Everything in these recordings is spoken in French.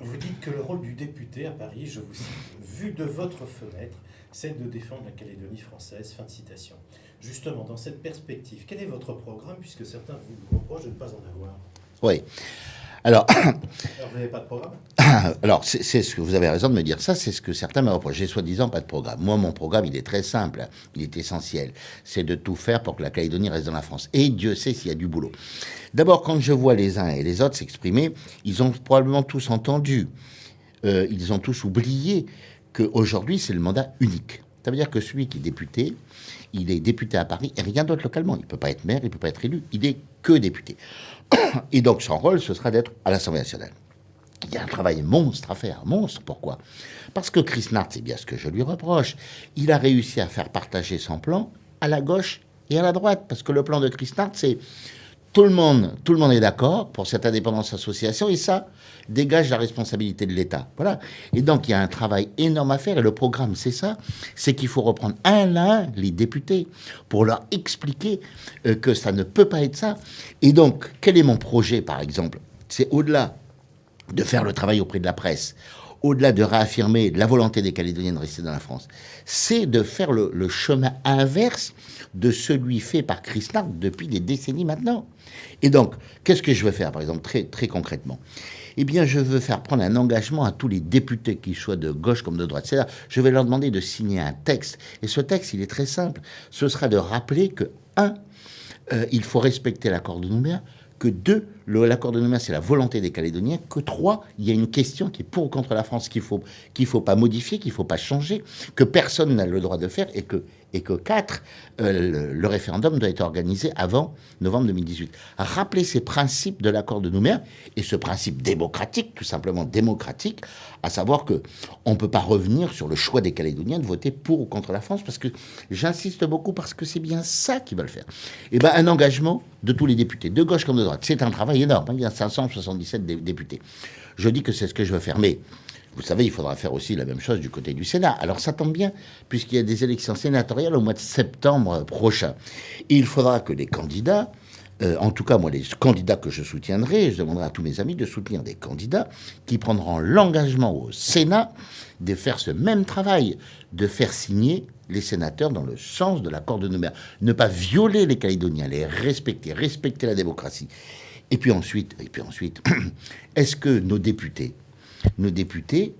Vous dites que le rôle du député à Paris, je vous cite, vu de votre fenêtre, c'est de défendre la Calédonie française. Fin de citation. Justement, dans cette perspective, quel est votre programme, puisque certains vous reprochent de ne pas en avoir? Oui. Alors, Alors, vous n'avez pas de programme? alors c'est ce que vous avez raison de me dire ça, c'est ce que certains me reprochent. J'ai soi-disant pas de programme. Moi, mon programme, il est très simple, il est essentiel. C'est de tout faire pour que la Calédonie reste dans la France. Et Dieu sait s'il y a du boulot. D'abord, quand je vois les uns et les autres s'exprimer, ils ont probablement tous entendu, ils ont tous oublié qu'aujourd'hui, c'est le mandat unique. Ça veut dire que celui qui est député, il est député à Paris et rien d'autre localement. Il ne peut pas être maire, il ne peut pas être élu. Il n'est que député. Et donc, son rôle, ce sera d'être à l'Assemblée nationale. Il y a un travail monstre à faire. Monstre, pourquoi? Parce que Chris Nart, c'est bien ce que je lui reproche, il a réussi à faire partager son plan à la gauche et à la droite. Parce que le plan de Chris Nart, c'est tout le monde est d'accord pour cette indépendance association et ça dégage la responsabilité de l'État. Voilà. Et donc, il y a un travail énorme à faire et le programme, c'est ça. C'est qu'il faut reprendre un à un les députés pour leur expliquer que ça ne peut pas être ça. Et donc, quel est mon projet, par exemple? C'est au-delà de faire le travail auprès de la presse, au-delà de réaffirmer la volonté des Calédoniens de rester dans la France, c'est de faire le chemin inverse de celui fait par Chris Nart depuis des décennies maintenant. Et donc, qu'est-ce que je veux faire, par exemple, très, très concrètement? Eh bien, je veux faire prendre un engagement à tous les députés, qu'ils soient de gauche comme de droite. C'est-à-dire, je vais leur demander de signer un texte. Et ce texte, il est très simple. Ce sera de rappeler que, un, il faut respecter l'accord de Nouméa, que deux, l'accord de Nouméa, c'est la volonté des Calédoniens, que trois, il y a une question qui est pour ou contre la France qu'il faut pas modifier, qu'il faut pas changer, que personne n'a le droit de faire, et que quatre, le référendum doit être organisé avant novembre 2018. Rappeler ces principes de l'accord de Nouméa, et ce principe démocratique, tout simplement démocratique, à savoir que on peut pas revenir sur le choix des Calédoniens de voter pour ou contre la France, parce que j'insiste beaucoup, parce que c'est bien ça qu'ils veulent faire. Et ben, un engagement de tous les députés, de gauche comme de droite. C'est un travail énorme, hein, il y a 577 députés. Je dis que c'est ce que je veux faire, mais vous savez, il faudra faire aussi la même chose du côté du Sénat. Alors ça tombe bien, puisqu'il y a des élections sénatoriales au mois de septembre prochain. Et il faudra que les candidats, en tout cas moi les candidats que je soutiendrai, je demanderai à tous mes amis de soutenir des candidats qui prendront l'engagement au Sénat de faire ce même travail, de faire signer les sénateurs dans le sens de l'accord de Nouméa. Ne pas violer les Calédoniens, les respecter la démocratie. Et puis ensuite, est-ce que nos députés,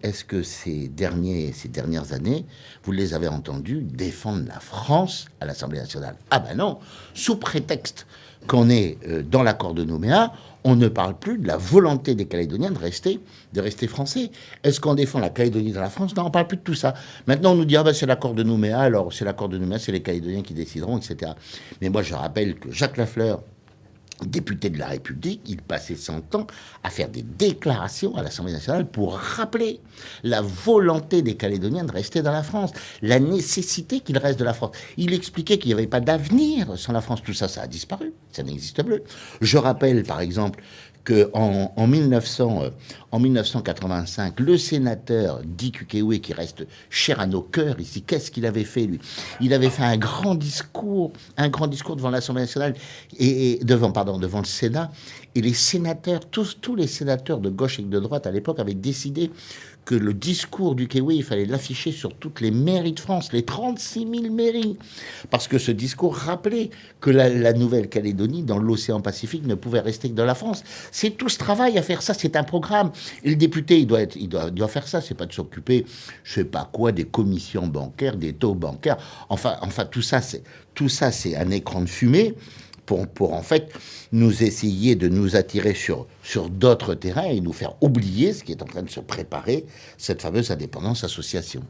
est-ce que ces dernières années, vous les avez entendus défendre la France à l'Assemblée nationale? Ah ben non, sous prétexte qu'on est dans l'accord de Nouméa, on ne parle plus de la volonté des Calédoniens de rester français. Est-ce qu'on défend la Calédonie dans la France? Non, on ne parle plus de tout ça. Maintenant, on nous dit, ah ben c'est l'accord de Nouméa, alors c'est l'accord de Nouméa, c'est les Calédoniens qui décideront, etc. Mais moi, je rappelle que Jacques Lafleur, député de la République, il passait son temps à faire des déclarations à l'Assemblée nationale pour rappeler la volonté des Calédoniens de rester dans la France, la nécessité qu'ils restent de la France. Il expliquait qu'il n'y avait pas d'avenir sans la France. Tout ça, ça a disparu, ça n'existe plus. Je rappelle, par exemple, qu'en 1985, le sénateur Dick Ukewé, qui reste cher à nos cœurs ici, qu'est-ce qu'il avait fait, lui? Il avait fait un grand discours devant l'Assemblée nationale et devant le Sénat. Et les sénateurs, tous les sénateurs de gauche et de droite à l'époque avaient décidé que le discours du Ukewé, il fallait l'afficher sur toutes les mairies de France, les 36 000 mairies. Parce que ce discours rappelait que la Nouvelle-Calédonie, dans l'océan Pacifique, ne pouvait rester que dans la France. C'est tout ce travail à faire ça, c'est un programme. Et le député, il doit faire ça, c'est pas de s'occuper, je sais pas quoi, des commissions bancaires, des taux bancaires. Enfin, tout ça, c'est un écran de fumée pour en fait nous essayer de nous attirer sur d'autres terrains et nous faire oublier ce qui est en train de se préparer, cette fameuse indépendance association.